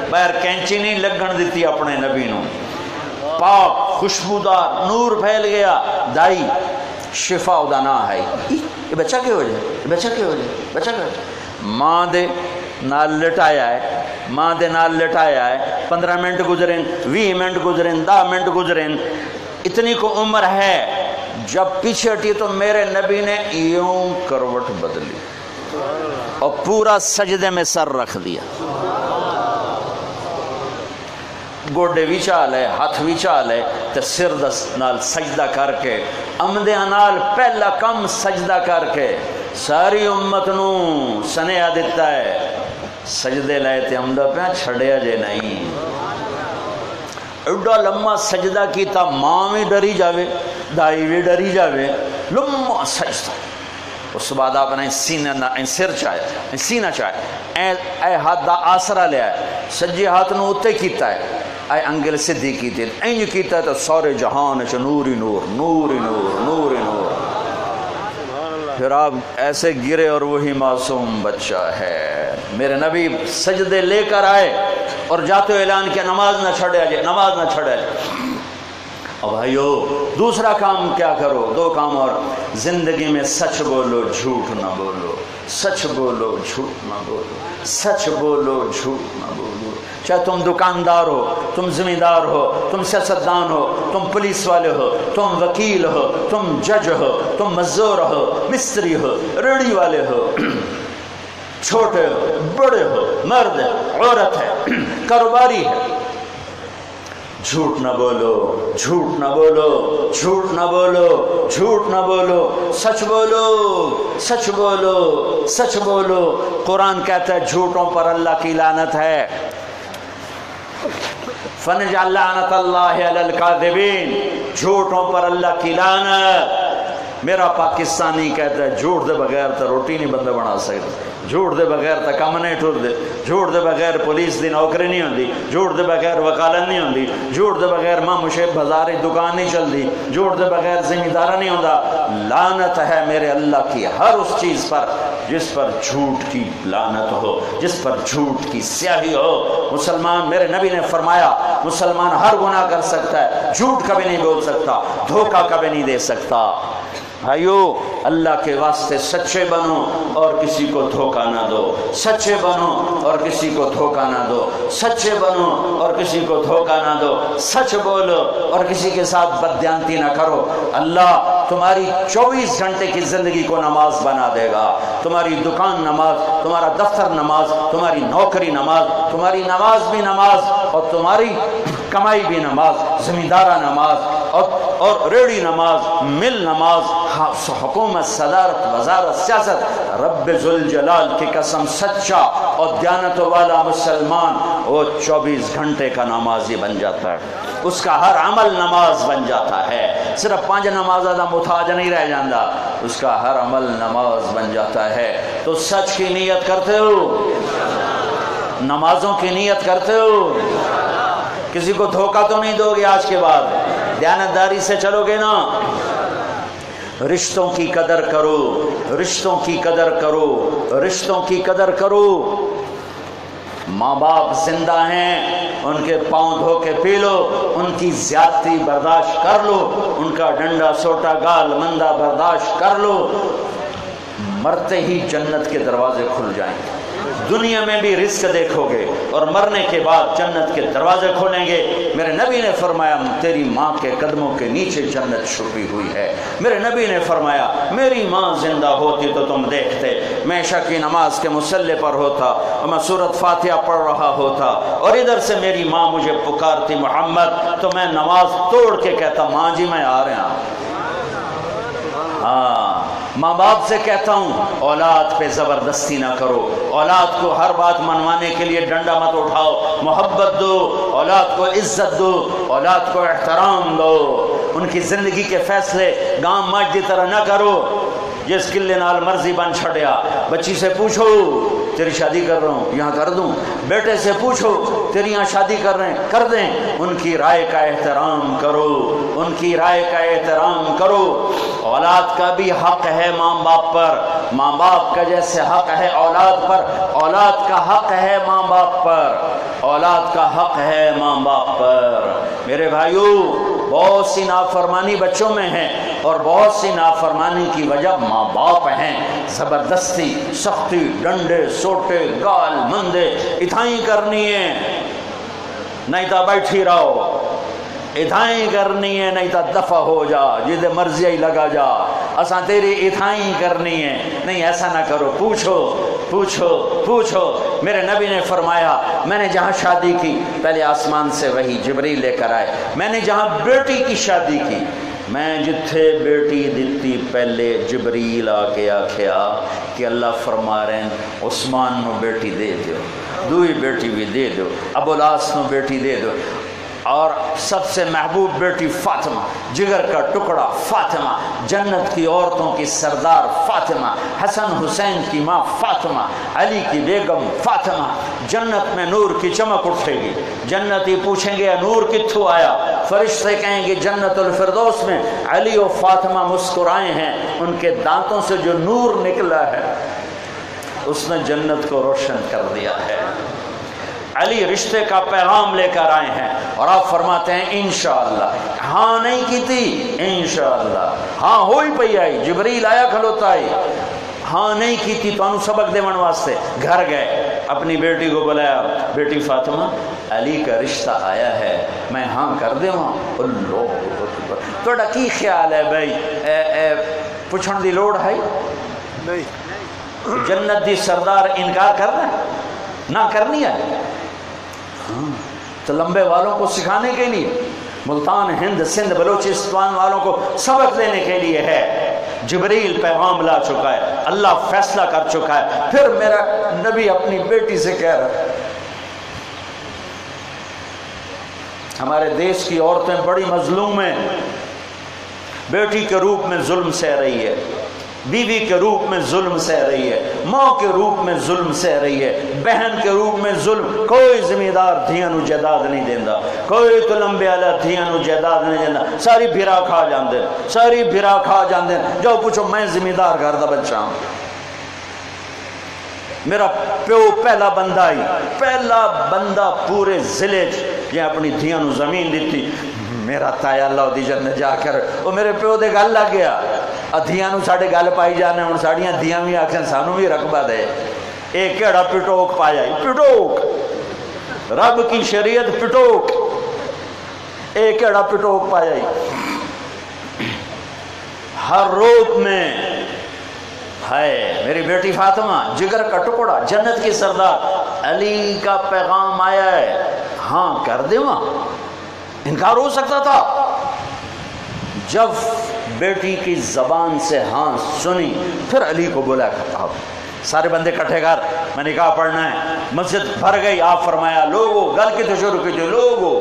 باہر کینچی نہیں لگن دیتی اپنے نبی نو، پاک خوشبودار نور پھیل گیا، دائی شفا دا نا ہے، یہ بچہ کیوں ہو جائے، یہ بچہ کیوں ہو جائے، بچہ کیوں ہو جائے، ماں دے نال لٹایا ہے، ماں دے نال لٹایا ہے، 15 منٹ گزریں، 20 منٹ گزریں، 10 منٹ گزریں، اتنی کو عمر ہے، جب پیچھے ہٹی تو میرے نبی نے یوں کروٹ بدلی اور پورا سجدے میں سر رکھ دیا، گوڈے بھی چال ہے، ہاتھ بھی چال ہے، تے سر دس نال سجدہ کر کے امدے نال پہلا کم سجدہ کر کے ساری امت نو سنیا دیتا ہے، سجدے لائے تے امدہ پہ چھڑیا جے نہیں، ایڈا لمحہ سجدہ کیتا، ماں بھی ڈری جاوے، دائی بھی ڈری جاوے، لمحہ سجدہ، اس بعد آپ نے سر چاہے، سینہ چاہے، اے ہاتھ دا آسرا لیا ہے، سجی ہاتھ نو اتے کیتا ہے، اے انگل صدی کیتے ہیں، اینج کیتا ہے تو سارے جہان چ نوری نور، نوری نور، نوری نور، پھر آپ ایسے گرے اور وہی معصوم بچہ ہے۔ میرے نبی سجدے لے کر آئے اور جاتے ہوئے اعلان کیا نماز نہ چھڑے جائے، نماز نہ چھڑے جائے۔ اب بھائیو دوسرا کام کیا کرو، 2 کام اور، زندگی میں سچ بولو جھوٹ نہ بولو، سچ بولو جھوٹ نہ بولو، سچ بولو جھوٹ نہ بولو، چاہے تم دکاندار ہو، تم زمیندار ہو، تم سیاستدان ہو، تم پولیس والے ہو، تم وکیل ہو، تم جج ہو، تم مزدور ہو، مستری ہو، ریڑھی والے ہو، چھوٹے ہو، بڑے ہو، مرد ہے، عورت ہے، کاروباری ہے، جھوٹ نہ بولو، جھوٹ نہ بولو، جھوٹ نہ بولو، جھوٹ نہ بولو، سچ بولو، سچ بولو، سچ بولو۔ قرآن کہتا ہے جھوٹوں پر اللہ کی لعنت ہے، فنجعل لعنت اللہ علی الکاذبین، جھوٹوں پر اللہ کی لعنت۔ میرا پاکستانی کہتا ہے جھوٹ دے بغیر تو روٹی نہیں بندہ بنا سکتا، جھوٹ دے بغیر تو کم نہیں ٹر دے، جھوٹ دے بغیر پولیس دی نوکری نہیں ہوندی، جھوٹ دے بغیر وکالت نہیں ہوندی، جھوٹ دے بغیر ماں مشیب بازاری دکان نہیں چلدی، جھوٹ دے بغیر زمیندارہ نہیں ہوندا۔ لعنت ہے میرے اللہ کی ہر اس چیز پر جس پر جھوٹ کی لعنت ہو، جس پر جھوٹ کی سیاہی ہو۔ مسلمان، میرے نبی نے فرمایا مسلمان ہر گناہ کر سکتا ہے، جھوٹ کبھی نہیں بول سکتا، دھوکہ کبھی نہیں دے سکتا۔ بھائیو اللہ کے واسطے سچے بنو اور کسی کو دھوکہ نہ دو، سچے بنو اور کسی کو دھوکہ نہ دو، سچے بنو اور کسی کو دھوکہ نہ دو، سچ بولو اور کسی کے ساتھ بددیانتی نہ کرو۔ اللہ تمہاری 24 گھنٹے کی زندگی کو نماز بنا دے گا، تمہاری دکان نماز، تمہارا دفتر نماز، تمہاری نوکری نماز، تمہاری نماز بھی نماز اور تمہاری کمائی بھی نماز، زمیندارہ نماز اور ریڑھی نماز، مل نماز، حکومت، صدارت، وزارت، سیاست۔ رب ذوالجلال کی قسم سچا اور دیانت والا مسلمان وہ 24 گھنٹے کا نمازی بن جاتا ہے، اس کا ہر عمل نماز بن جاتا ہے، صرف 5 نمازہ دا محتاج نہیں رہ جاندہ، اس کا ہر عمل نماز بن جاتا ہے۔ تو سچ کی نیت کرتے ہو، نمازوں کی نیت کرتے ہو، کسی کو دھوکہ تو نہیں دو گے آج کے بعد، دیانتداری سے چلو گے نا۔ رشتوں کی قدر کرو، رشتوں کی قدر کرو، رشتوں کی قدر کرو۔ ماں باپ زندہ ہیں، ان کے پاؤں دھو کے پی لو، ان کی زیادتی برداشت کر لو، ان کا ڈنڈا سوٹا گال مندہ برداشت کر لو، مرتے ہی جنت کے دروازے کھل جائیں گے، دنیا میں بھی رزق دیکھو گے اور مرنے کے بعد جنت کے دروازے کھولیں گے۔ میرے نبی نے فرمایا تیری ماں کے قدموں کے نیچے جنت چھپی ہوئی ہے۔ میرے نبی نے فرمایا میری ماں زندہ ہوتی تو تم دیکھتے، میں عشاء کی نماز کے مصلی پر ہوتا اور میں سورۃ فاتحہ پڑھ رہا ہوتا اور ادھر سے میری ماں مجھے پکارتی محمد، تو میں نماز توڑ کے کہتا ماں جی میں آ رہا ہوں۔ ہاں، ماں باپ سے کہتا ہوں اولاد پہ زبردستی نہ کرو، اولاد کو ہر بات منوانے کے لیے ڈنڈا مت اٹھاؤ، محبت دو، اولاد کو عزت دو، اولاد کو احترام دو، ان کی زندگی کے فیصلے گام ماج دی طرح نہ کرو جس قلے نال مرضی بن چھڑیا۔ بچی سے پوچھو تیری شادی کر رہا ہوں یہاں کر دوں، بیٹے سے پوچھو تیری یہاں شادی کر رہے ہیں کر دیں، ان کی رائے کا احترام کرو، ان کی رائے کا احترام کرو۔ اولاد کا بھی حق ہے ماں باپ پر، ماں باپ کا جیسے حق ہے اولاد پر، اولاد کا حق ہے ماں باپ پر۔ اولاد کا حق ہے ماں باپ پر۔ میرے بھائیوں، بہت سی نافرمانی بچوں میں ہے اور بہت سی نافرمانی کی وجہ ماں باپ ہیں۔ زبردستی، سختی، ڈنڈے، سوٹے، گال مندے اتھائیں کرنی ہے، نہیں تو بیٹھی رہو، اتھائیں کرنی ہے، نہیں تو دفع ہو جا، جدے مرضی ہی لگا جا، اساں تیری اتھائیں کرنی ہے، نہیں ایسا نہ کرو۔ پوچھو پوچھو پوچھو۔ میرے نبی نے فرمایا، میں نے جہاں شادی کی پہلے آسمان سے وہی جبریل لے کر آئے، میں نے جہاں بیٹی کی شادی کی، میں جتھے بیٹی دیتی پہلے جبریل آ کے آکھیا کہ اللہ فرما رہے ہیں عثمان نو بیٹی دے دو، دوئی بیٹی بھی دے دو، ابو العاص نو بیٹی دے دو، اور سب سے محبوب بیٹی فاطمہ، جگر کا ٹکڑا فاطمہ، جنت کی عورتوں کی سردار فاطمہ، حسن حسین کی ماں فاطمہ، علی کی بیگم فاطمہ۔ جنت میں نور کی چمک اٹھے گی، جنتی پوچھیں گے نور کتھوں آیا؟ فرشتے کہیں گے جنت الفردوس میں علی و فاطمہ مسکرائے ہیں، ان کے دانتوں سے جو نور نکلا ہے اس نے جنت کو روشن کر دیا ہے۔ علی رشتے کا پیغام لے کر آئے ہیں اور آپ فرماتے ہیں انشاءاللہ۔ ہاں نہیں کی تھی، انشاءاللہ ہاں ہوئی پئی آئی، جبریل آیا کھلوتا آئی، ہاں نہیں کی تھی تو انہوں سبق دے من واسطے گھر گئے، اپنی بیٹی کو بلایا، بیٹی فاطمہ علی کا رشتہ آیا ہے، میں ہاں کر دے وہاں۔ اللہ اکبر۔ توڑا کی خیال ہے بھائی، پوچھن دی لوڑ ہے نہیں؟ جنت دی سردار انکار کرنا ہے؟ نہ کرنی ہے؟ تو لمبے والوں کو سکھانے کے لیے، ملتان، ہند، سندھ، بلوچستان والوں کو سبق دینے کے لیے ہے۔ جبریل پیغام لا چکا ہے، اللہ فیصلہ کر چکا ہے، پھر میرا نبی اپنی بیٹی سے کہہ رہا ہے۔ ہمارے دیش کی عورتیں بڑی مظلوم ہیں، بیٹی کے روپ میں ظلم سہ رہی ہے، بیوی کے روپ میں ظلم سہ رہی ہے، ماں کے روپ میں ظلم سہ رہی ہے، بہن کے روپ میں ظلم۔ کوئی ذمہ دار دھیاں نو جائیداد نہیں دیندا، کوئی تو لمبے والا دھیاں نو جائیداد نہیں دیندا، ساری بھرا کھا جاندے، ساری بھرا کھا جاندے۔ جاؤ پوچھو میں ذمہ دار گھر دا بچہ ہوں، میرا پیو پہلا بندہ ہی، پہلا بندہ پورے ضلع جے اپنی دھیاں نو زمین دیتی، میرا تایا اللہ دی جنت جا کر وہ میرے پیو دے گل لگ گیا، دھیاں نو ساڑے گل پائی جانے، ہوں ساڑیاں دھیاں بھی آکھیں سانو بھی رقبہ دے۔ ایک کیڑا پٹوک پایا ہی، پٹوک رب کی شریعت پٹوک، ایک کیڑا پٹوک پایا ہی۔ ہر روپ میں ہے میری بیٹی فاطمہ، جگر کا ٹکڑا، جنت کی سردار، علی کا پیغام آیا ہے، ہاں کر دے وہاں۔ انکار ہو سکتا تھا؟ جب بیٹی کی زبان سے ہاں سنی، پھر علی کو بولا کہ سارے بندے کٹھے کر، میں نکاح پڑھنا ہے۔ مسجد بھر گئی، آپ فرمایا لوگو گل کی تو شروع کی، لوگو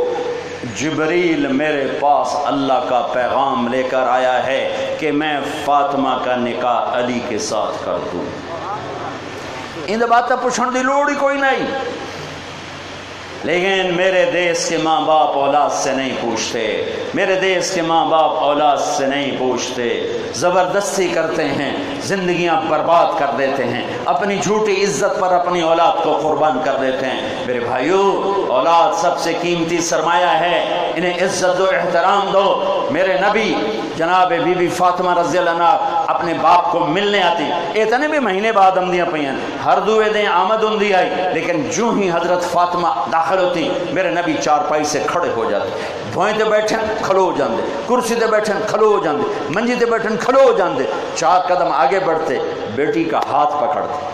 جبریل میرے پاس اللہ کا پیغام لے کر آیا ہے کہ میں فاطمہ کا نکاح علی کے ساتھ کر دوں۔ ان باتیں پوچھنے دی لوڑ ہی کوئی نہیں، لیکن میرے دیس کے ماں باپ اولاد سے نہیں پوچھتے، میرے دیس کے ماں باپ اولاد سے نہیں پوچھتے، زبردستی کرتے ہیں، زندگیاں برباد کر دیتے ہیں، اپنی جھوٹی عزت پر اپنی اولاد کو قربان کر دیتے ہیں۔ میرے بھائیو، اولاد سب سے قیمتی سرمایہ ہے، انہیں عزت و احترام دو۔ میرے نبی جناب بی بی فاطمہ رضی اللہ عنہ اپنے باپ کو ملنے آتی، اتنے بھی مہینے بعد آمدیاں پئیاں، ہر دوے دیں آمد ہوندی آئی، لیکن جو ہی حضرت فاطمہ داخل ہوتی میرے نبی چارپائی سے کھڑے ہو جاتے، بھوئیں تے بیٹھیں کھلو ہو جاندے، کرسی تے بیٹھیں کھلو ہو جاندے، منجی تے بیٹھیں کھلو ہو جاندے، 4 قدم آگے بڑھتے، بیٹی کا ہاتھ پکڑتے،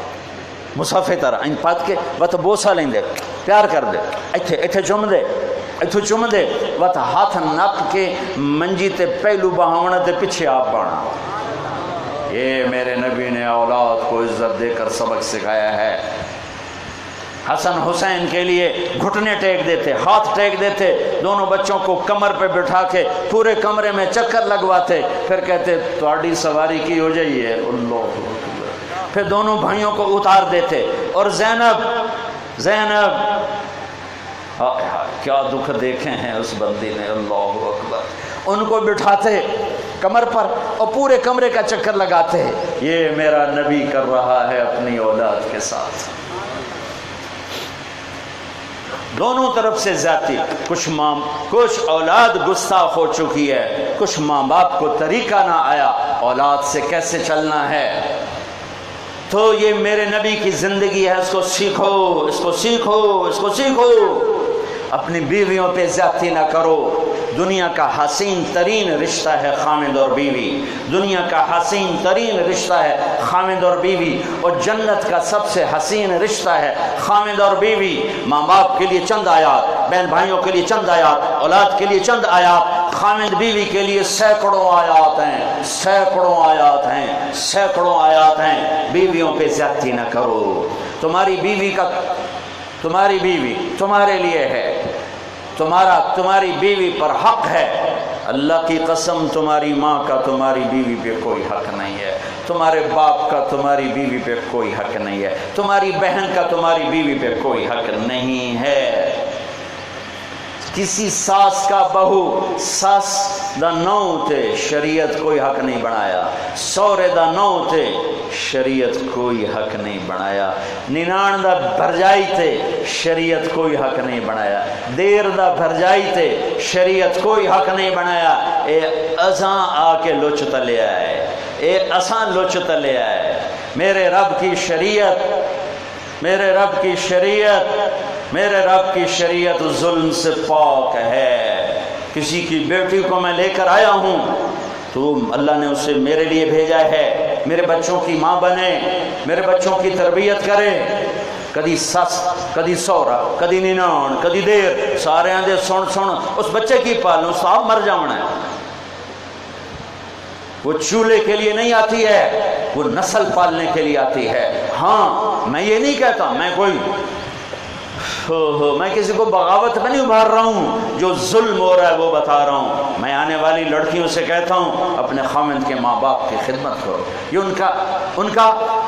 مصحفے طرح ان پات کے وقت بوسا لیں دے، پیار کر دے، ایتھے چم دے، ایتھو چم دے، وقت ہاتھ نپ کے منجی تے پہلو بہاونا تے پیچھے آپ بانا۔ یہ میرے نبی نے اولاد کو عزت دے کر سبق سکھایا ہے۔ حسن حسین کے لیے گھٹنے ٹیک دیتے، ہاتھ ٹیک دیتے، دونوں بچوں کو کمر پہ بٹھا کے پورے کمرے میں چکر لگواتے، پھر کہتے تواڈی سواری کی ہو جائیے، اللہ، پھر دونوں بھائیوں کو اتار دیتے، اور زینب کیا دکھ دیکھے ہیں اس بندی نے، اللہ اکبر، ان کو بٹھاتے کمر پر اور پورے کمرے کا چکر لگاتے۔ یہ میرا نبی کر رہا ہے اپنی اولاد کے ساتھ۔ دونوں طرف سے زیادتی. کچھ اولاد گستاخ ہو چکی ہے، کچھ ماں باپ کو طریقہ نہ آیا اولاد سے کیسے چلنا ہے. تو یہ میرے نبی کی زندگی ہے، اس کو سیکھو، اس کو سیکھو، اس کو سیکھو. اپنی بیویوں پہ زیادتی نہ کرو. دنیا کا حسین ترین رشتہ ہے خامد اور بیوی. دنیا کا حسین ترین رشتہ ہے خامد اور بیوی، اور جنت کا سب سے حسین رشتہ ہے خامد اور بیوی. ماں باپ کے لیے چند آیات، بہن بھائیوں کے لیے چند آیات، اولاد کے لیے چند آیات، خامد بیوی کے لیے سینکڑوں آیات ہیں، سینکڑوں آیات ہیں، سینکڑوں آیات ہیں. بیویوں پہ زیادتی نہ کرو. تمہاری بیوی تمہارے لیے ہے، تمہاری بیوی پر حق ہے. اللہ کی قسم تمہاری ماں کا تمہاری بیوی پہ کوئی حق نہیں ہے، تمہارے باپ کا تمہاری بیوی پہ کوئی حق نہیں ہے، تمہاری بہن کا تمہاری بیوی پہ کوئی حق نہیں ہے. کسی ساس کا بہو ساس دا نو تے شریعت کوئی حق نہیں بنایا، سورے دا نو تے شریعت کوئی حق نہیں بنایا، ننان دا بھرجائی تے شریعت کوئی حق نہیں بنایا، دیر دا بھرجائی تے شریعت کوئی حق نہیں بنایا. اے اساں آ کے لچ تلے آئے، اے اساں لچ تلے آئے. میرے رب کی شریعت، میرے رب کی شریعت، میرے رب کی شریعت ظلم سے پاک ہے. کسی کی بیٹی کو میں لے کر آیا ہوں تو اللہ نے اسے میرے لیے بھیجا ہے، میرے بچوں کی ماں بنے، میرے بچوں کی تربیت کرے. کدی سس، کدی سورا، کدی ننان، کدی دیر، سارے آندے سن اس بچے کی پالوں صاحب مر جانا ہے. وہ چولہے کے لیے نہیں آتی ہے، وہ نسل پالنے کے لیے آتی ہے. ہاں میں یہ نہیں کہتا میں کسی کو بغاوت میں نہیں ابھار رہا ہوں، جو ظلم ہو رہا ہے وہ بتا رہا ہوں. میں آنے والی لڑکیوں سے کہتا ہوں اپنے خاوند کے ماں باپ کی خدمت کرو. یہ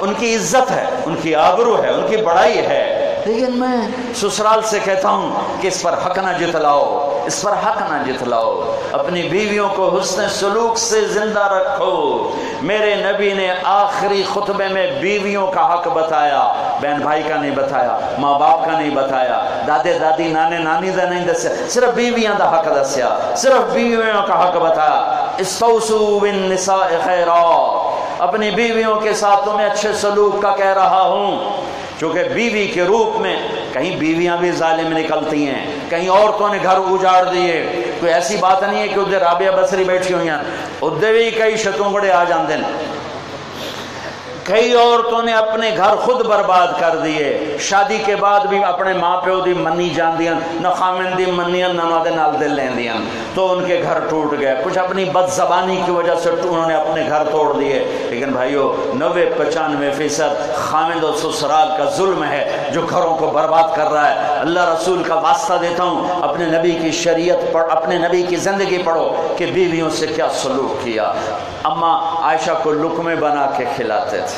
ان کی عزت ہے، ان کی آبرو ہے، ان کی بڑائی ہے. لیکن میں سسرال سے کہتا ہوں کہ اس پر حق نہ جتلاؤ، اس پر حق نہ جتلاؤ. اپنی بیویوں کو حسن سلوک سے زندہ رکھو. میرے نبی نے آخری خطبے میں بیویوں کا حق بتایا، بہن بھائی کا نہیں بتایا، ماں باپ کا نہیں بتایا، دادے دادی نانے نانی دا نہیں دسیا، صرف بیویاں دا حق دسیا، صرف بیویوں کا حق بتایا. استوصوا بالنساء خیرا. اپنی بیویوں کے ساتھ تمہیں اچھے سلوک کا کہہ رہا ہوں، چونکہ بیوی کے روپ میں کہیں بیویاں بھی ظالم نکلتی ہیں، کہیں عورتوں نے گھر اجاڑ دیے. کوئی ایسی بات نہیں ہے کہ ادھر رابعہ بصری بیٹھی ہوئی ہیں، ادھر بھی کئی شتوں بڑے آ جاندے ہیں. کئی عورتوں نے اپنے گھر خود برباد کر دیے، شادی کے بعد بھی اپنے ماں پیو دی منی جاندیاں، نہ خامن دی منیاں نہ انہاں دے نال دل لیندیاں، تو ان کے گھر ٹوٹ گئے. کچھ اپنی بد زبانی کی وجہ سے انہوں نے اپنے گھر توڑ دیے. لیکن بھائیو 90-95% خامد و سسرال کا ظلم ہے جو گھروں کو برباد کر رہا ہے. اللہ رسول کا واسطہ دیتا ہوں، اپنے نبی کی شریعت پڑھ، اپنے نبی کی زندگی پڑھو کہ بیویوں سے کیا سلوک کیا. اماں عائشہ کو لقمے بنا کے کھلاتے تھے،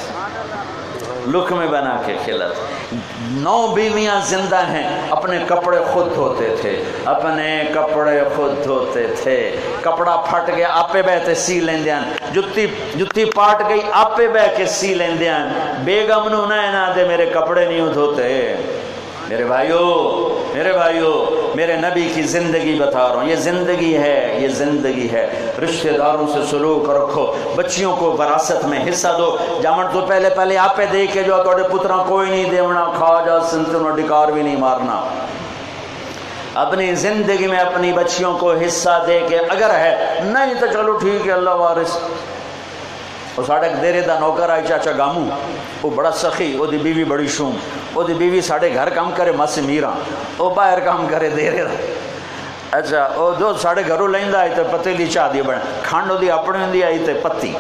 لقمے بنا کے کھلاتے. 9 بیویاں زندہ ہیں، اپنے کپڑے خود دھوتے تھے، اپنے کپڑے خود دھوتے تھے. کپڑا پھٹ گیا آپے بہتے سی لیندیاں، جتی پاٹ گئی آپے بہ کے سی لیندیاں. بیگم نو نہ دے میرے کپڑے نہیں دھوتے. میرے بھائیو میرے نبی کی زندگی بتا رہا ہوں، یہ زندگی ہے، یہ زندگی ہے. رشتہ داروں سے سلوک رکھو، بچیوں کو وراثت میں حصہ دو. جامن تو پہلے آپ دے کے جو توڑے پترا کوئی نہیں دیونا، کھا جا سنتنا ڈکار بھی نہیں مارنا. اپنی زندگی میں اپنی بچیوں کو حصہ دے کے، اگر ہے نہیں تو چلو ٹھیک ہے اللہ وارث. اور ساڑھے دیرے دا نوکر آئی چاچا گاموں، وہ بڑا سخی، وہ دی بیوی بڑی شوم، وہ دی بیوی ساڑھے گھر کام کرے ماسی میرا، وہ باہر کام کرے دیرے دا. اچھا وہ جو ساڑھے گھروں لیندہ آئی تے پتیلی چاہ دی بڑھیں، کھانڈو دی اپنے دی آئی تے پتی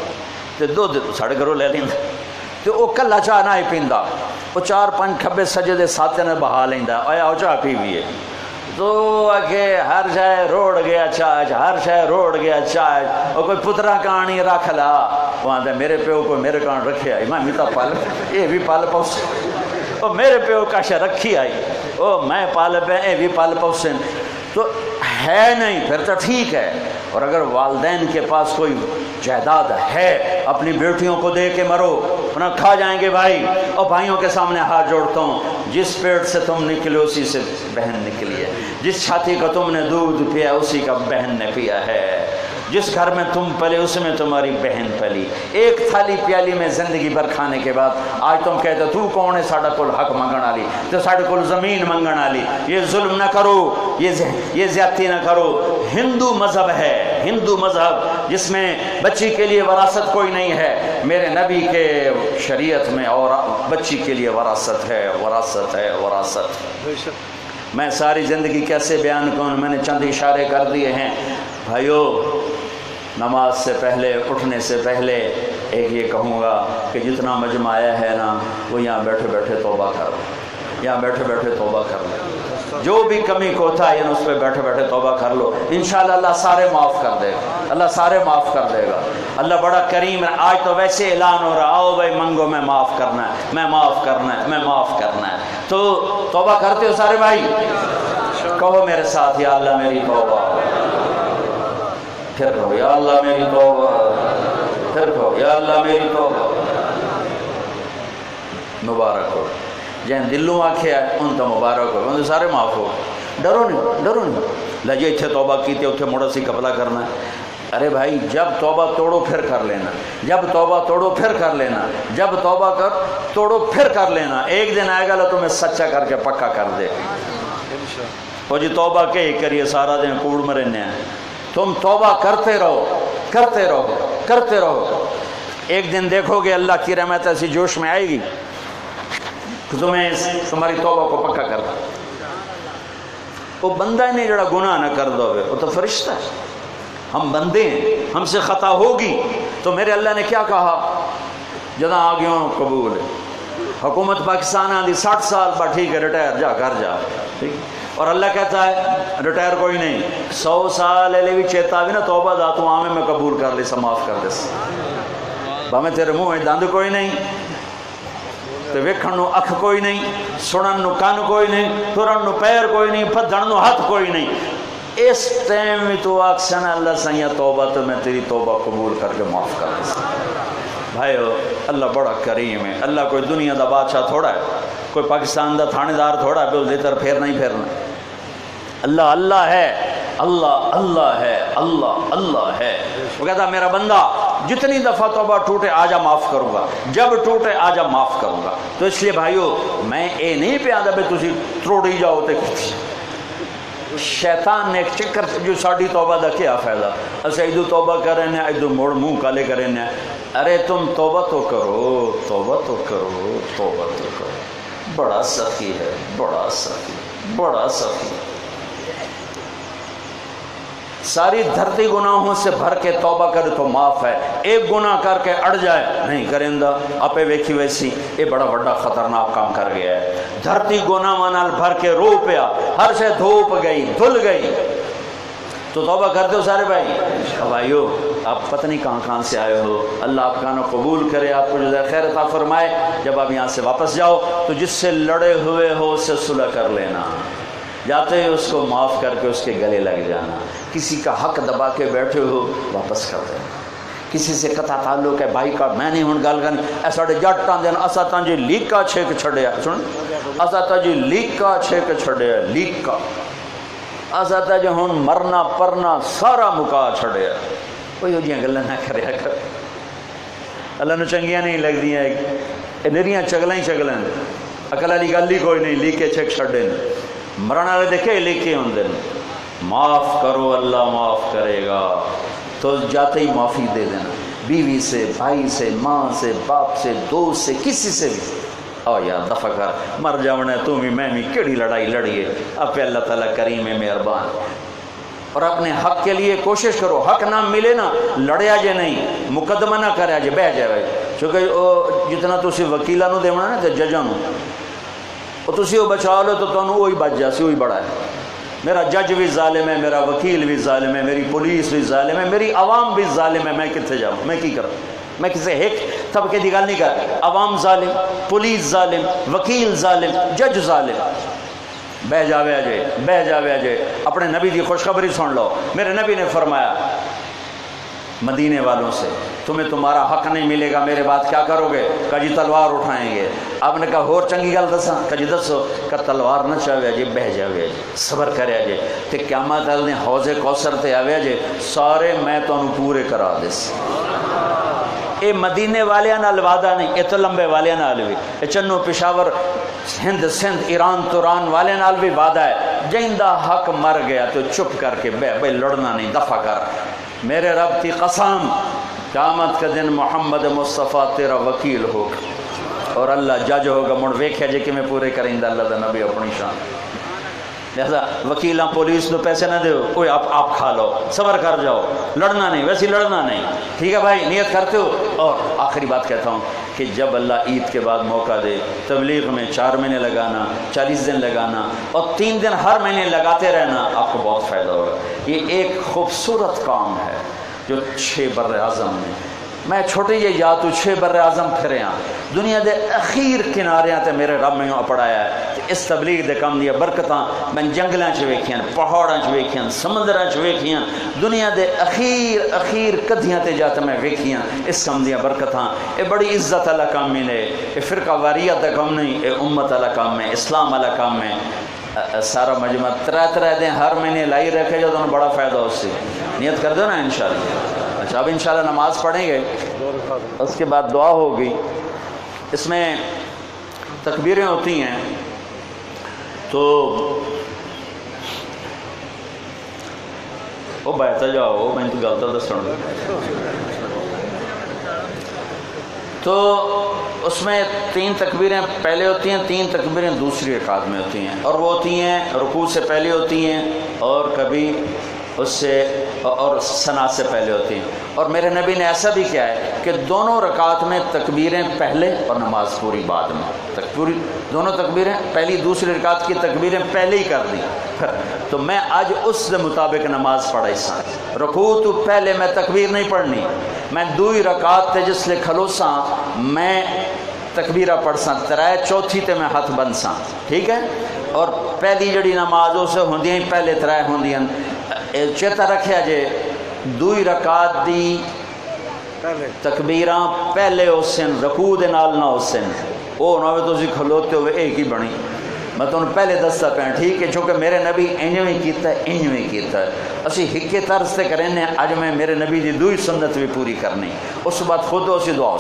تے دو ساڑھے گھروں لے لیندہ. تو وہ کلا چاہ نہ ہی پیندہ، وہ 4-5 کھبے سجے دے ساتھے نے بہا لیندہ، آیا وہ چاہ پی بھی ہے. تو کہ ہر شاہ روڑ گیا چاچ، ہر شاہ روڑ گیا چاچ. اور کوئی پترا کہانی رکھ لا، وہاں دے میرے پیو کو میرے کان رکھے آئی، میں میتا پال یہ بھی پال پوسے. اور میرے پیو کا شاہ رکھی آئی، او میں پال پہ اے بھی پال پوسے. تو ہے نہیں پھر تو ٹھیک ہے. اور اگر والدین کے پاس کوئی جائیداد ہے، اپنی بیٹیوں کو دے کے مرو ورنہ کھا جائیں گے بھائی۔ اور بھائیوں کے سامنے ہاتھ جوڑتا ہوں، جس پیٹ سے تم نکلے اسی سے بہن نکلی ہے، جس چھاتی کا تم نے دودھ پیا اسی کا بہن نے پیا ہے، جس گھر میں تم پلے اس میں تمہاری بہن پلی۔ ایک تھالی پیالی میں زندگی بھر کھانے کے بعد آج تم کہتے تو کون ہے ساڑھا کل حق منگن آلی، تو ساڑھا کل زمین منگن آلی۔ یہ ظلم نہ کرو، یہ زیادتی نہ کرو۔ ہندو مذہب ہے، ہندو مذہب جس میں بچی کے لیے وراثت کوئی نہیں ہے، میرے نبی کے شریعت میں اور بچی کے لیے وراثت ہے، وراثت ہے، وراثت۔ میں ساری زندگی کیسے بیان کروں، میں نے چند اشارے کر دیے ہیں۔ بھائیو، نماز سے پہلے، اٹھنے سے پہلے ایک یہ کہوں گا کہ جتنا مجمع آیا ہے نا وہ یہاں بیٹھے بیٹھے توبہ کر لو، یہاں بیٹھے بیٹھے توبہ کر لو، جو بھی کمی کوتا ہے اس پہ بیٹھے بیٹھے توبہ کر لو، انشاءاللہ اللہ سارے معاف کر دے گا، اللہ سارے معاف کر دے گا۔ اللہ بڑا کریم ہے۔ آج تو ویسے اعلان ہو رہا، آؤ بھائی منگو، میں معاف کرنا ہے، میں معاف کرنا ہے، میں معاف کرنا ہے۔ تو توبہ کرتے ہو سارے بھائی؟ کہو میرے ساتھ، یا اللہ میری توبہ، پھر کہو یا اللہ میری توبہ، پھر کہو یا اللہ میری توبہ۔ مبارک ہو جن دلوں آکھے ہے ان تو مبارک ہو، ان سارے معاف ہو۔ ڈرو نہیں، ڈرو نہیں، لجے اتھے توبہ کیتے اتھے موڑا سی کپلا کرنا ہے۔ ارے بھائی جب توبہ توڑو پھر کر لینا، جب توبہ توڑو پھر کر لینا، جب توبہ توڑو پھر کر لینا۔ ایک دن آئے گا اللہ تمہیں سچا کر کے پکا کر دے۔ وہ جی توبہ کے ہی کریے سارا دن کوڑ میں رہنے ہیں، تم توبہ کرتے رہو، کرتے رہو، کرتے رہو۔ ایک دن دیکھو گے اللہ کی رحمت ایسی جوش میں آئے گی کہ تمہیں تمہاری توبہ کو پکا کر دے۔ وہ بندہ ہی نہیں جڑا گناہ نہ کر دو، وہ تو فرشتہ ہے۔ ہم بندے ہیں، ہم سے خطا ہوگی تو میرے اللہ نے کیا کہا؟ جداں آگیوں قبول ہے۔ حکومت پاکستان آندھی 60 سال پر ٹھیک ہے ریٹائر جا کر جا، ٹھیک، اور اللہ کہتا ہے ریٹائر کوئی نہیں، 100 سال لے بھی چیتا بھی نا توبہ دا تو آمیں میں قبول کر لی سا، معاف کر دے سا۔ باہمیں تیرے منہ ہے دند کوئی نہیں، تو ویکھن نو اکھ کوئی نہیں، سنن نو کان کوئی نہیں، ترن نو پیر کوئی نہیں، پھدن نو ہاتھ کوئی نہیں۔ اس ٹائم میں تو آکسن اللہ سائیاں توبہ تو میں تیری توبہ قبول کر کے معاف کر دے سا۔ بھائیو اللہ بڑا کریم ہے۔ اللہ کوئی دنیا دا بادشاہ تھوڑا ہے، کوئی پاکستان دا تھانے دار تھوڑا ہے، بے تر پھیرنا ہی پھیرنا۔ اللہ اللہ ہے، اللہ اللہ ہے، اللہ اللہ ہے۔ وہ کہتا میرا بندہ جتنی دفعہ توبہ ٹوٹے آجا معاف کروں گا، جب ٹوٹے آجا معاف کروں گا۔ تو اس لیے بھائیو میں اے نہیں پہ آدھا بے تسی تروڑی جاؤ تے شیطان نے ایک چکر جو ساڑھی توبہ دا کیا فائدہ، اسے ایدو توبہ کریں ہیں، ایدو موڑ منہ کالے کریں ہیں۔ ارے تم توبہ تو کرو، توبہ تو کرو، توبہ تو کرو۔ بڑا سخی ہے، بڑا سخی، بڑا سخی۔ ساری دھرتی گناہوں سے بھر کے توبہ کرے تو معاف ہے، ایک گناہ کر کے اڑ جائے نہیں کرندہ اپے ویکھی ویسی، یہ بڑا بڑا خطرناک کام کر گیا ہے۔ دھرتی گناہ منال بھر کے رو پیا، ہر سے دھوپ گئی، دھل گئی۔ تو توبہ کرتے ہو سارے بھائی؟ بھائیو آپ پتہ نہیں کہاں سے آئے ہو، اللہ آپ کا نہ قبول کرے، آپ کو جزائے خیر عطا فرمائے۔ جب آپ یہاں سے واپس جاؤ تو جس سے لڑے ہوئے ہو اس سے صلح کر لینا، جاتے ہی اس کو معاف کر کے اس کے گلے لگ جانا۔ کسی کا حق دبا کے بیٹھے ہو واپس کر دینا۔ کسی سے قطع تعلق ہے بھائی کا، میں نہیں ہوں گل کرنی، ایسا جٹاں دین اسا تاں جی لیکا چھک چھڑیا، سن اسا تاں جی لیکا چھک چھڑیا، لیکا اسا تاں جی ہن مرنا پرنا سارا مکا چھڑیا۔ کوئی ہو جیاں گلاں نہ کریا کر، اللہ نو چنگیاں نہیں لگدیاں، نریاں چگلاں ہی چگلاں، عقل والی گل ہی کوئی نہیں، لیکے چھک چھڑے مرن والے دیکھے لیکے ہوندے۔ معاف کرو اللہ معاف کرے گا، تو جاتے ہی معافی دے دینا، بیوی سے، بھائی سے، ماں سے، باپ سے، دوست سے، کسی سے بھی۔ او یار دفع کر، مر جاونا ہے تم ہی میں بھی، کیڑی لڑائی لڑیے، اب پہ اللہ تعالیٰ کریم ہے مہربان۔ اور اپنے حق کے لیے کوشش کرو، حق نہ ملے نا لڑیا جے نہیں، مقدمہ نہ کریا جے، بہ جائے۔ چونکہ جتنا تسی وکیلہ نو دیونا نا تے ججاں نو، اور تسی وہ بچا لو تو تمہیں وہی بچ جاسی، وہی بڑا ہے۔ میرا جج بھی ظالم ہے، میرا وکیل بھی ظالم ہے، میری پولیس بھی ظالم ہے، میری عوام بھی ظالم ہے، میں کتنے جاؤں، میں کی کروں؟ میں کسی ایک طبقے کی گل نہیں کر، عوام ظالم، پولیس ظالم، وکیل ظالم، جج ظالم۔ بہ جاوے اجے، بہ جاوے اجے، اپنے نبی کی خوشخبری سن لو۔ میرے نبی نے فرمایا مدینے والوں سے تمہیں تمہارا حق نہیں ملے گا، میرے بعد کیا کرو گے؟ کہ جی تلوار اٹھائیں گے۔ آپ نے کہا ہور چنگی گل دساں؟ کہ جی دسو؟ کہ تلوار نہ چاہے جی، بہ جاوے جی، صبر کرے جی، تے قیامت والے دن حوض کوثر تے آوے جی، سارے میں تانوں پورے کرا دس۔ اے مدینے والیاں نال وعدہ نہیں، اے تو لمبے والیاں نال بھی، اے چنو پشاور ہند سندھ ایران توران والے نال بھی وعدہ ہے۔ جہندہ حق مر گیا تو چپ کر کے بہ، بھائی لڑنا نہیں، دفع کر۔ میرے رب کی قسم، قیامت کے دن محمد مصطفیٰ تیرا وکیل ہوگا اور اللہ جج ہوگا۔ مڑ ویکھیا جی کہ میں پورے کریں دا اللہ دا نبی اپنی شان۔ لہذا وکیلاں پولیس تو پیسے نہ دیو، اوے آپ کھا لو، صبر کر جاؤ، لڑنا نہیں، ویسے لڑنا نہیں، ٹھیک ہے بھائی، نیت کرتے ہو۔ اور آخری بات کہتا ہوں کہ جب اللہ عید کے بعد موقع دے، تبلیغ میں 4 مہینے لگانا، 40 دن لگانا اور 3 دن ہر مہینے لگاتے رہنا، آپ کو بہت فائدہ ہوگا۔ یہ ایک خوبصورت کام ہے جو 6 بر اعظم میں، میں چھوٹے جے یا تو 6 بر اعظم پھرے ہاں، دنیا دے اخیر کناریاں تے میرے رب میں اپڑایا ہے۔ اس تبلیغ دے کم دیا برکتاں میں جنگلاں چ ویکھیاں، پہاڑاں چ ویکھیاں، سمندراں چ ویکھیاں، دنیا دے اخیر کدیاں تے جا تے میں ویکھیاں، اس کم دیا برکتاں۔ اے بڑی عزت والا کام ہے، اے فرقہ واریت دا کام نہیں، اے امت والا کام ہے، اسلام والا کام ہے۔ سارا مجمع 3 دن ہر مہینے لائی رکھے جو تمہیں بڑا فائدہ اس سے، نیت کر دو نا انشاءاللہ۔ اچھا اب انشاءاللہ نماز پڑھیں گے، اس کے بعد دعا ہوگی۔ اس میں تکبیریں ہوتی ہیں، تو وہ بہتا جاؤ، میں تو غلط دسوں۔ تو اس میں 3 تکبیریں پہلے ہوتی ہیں، 3 تکبیریں دوسری رکعت میں ہوتی ہیں، اور وہ ہوتی ہیں رکوع سے پہلے ہوتی ہیں، اور کبھی اس سے اور ثنا سے پہلے ہوتی ہیں۔ اور میرے نبی نے ایسا بھی کیا ہے کہ دونوں رکعت میں تکبیریں پہلے اور نماز پوری بعد میں، دونوں تکبیریں پہلی دوسری رکعت کی تکبیریں پہلے ہی کر دی۔ تو میں آج اس کے مطابق نماز پڑھائی سا، رکوع تو پہلے میں تکبیر نہیں پڑھنی، میں 2 رکعت تے جس لے کھلوساں میں تکبیرہ پڑھ ساں، 3 چوتھی تے میں ہاتھ بن ساں، ٹھیک ہے۔ اور پہلی جڑی نماز اسے ہوندیاں ہی پہلے 3 ہوندیاں، چیتا رکھیا جے 2 رکعت دی تکبیراں پہلے ہوسن، رکوع دے نال نہ ہوسن، او نہ ہوئے تو اسی کھلوتے ہوئے ایک ہی بنی۔ میں تو پہلے دستا پیا، ٹھیک ہے، چونکہ میرے نبی انجویں کیتا ہے، انجویں کیتا ہے، اسی ہکے طرز سے کریں، اج میں میرے نبی دی 2 سنت بھی پوری کرنی، اس بعد خود اسی دعا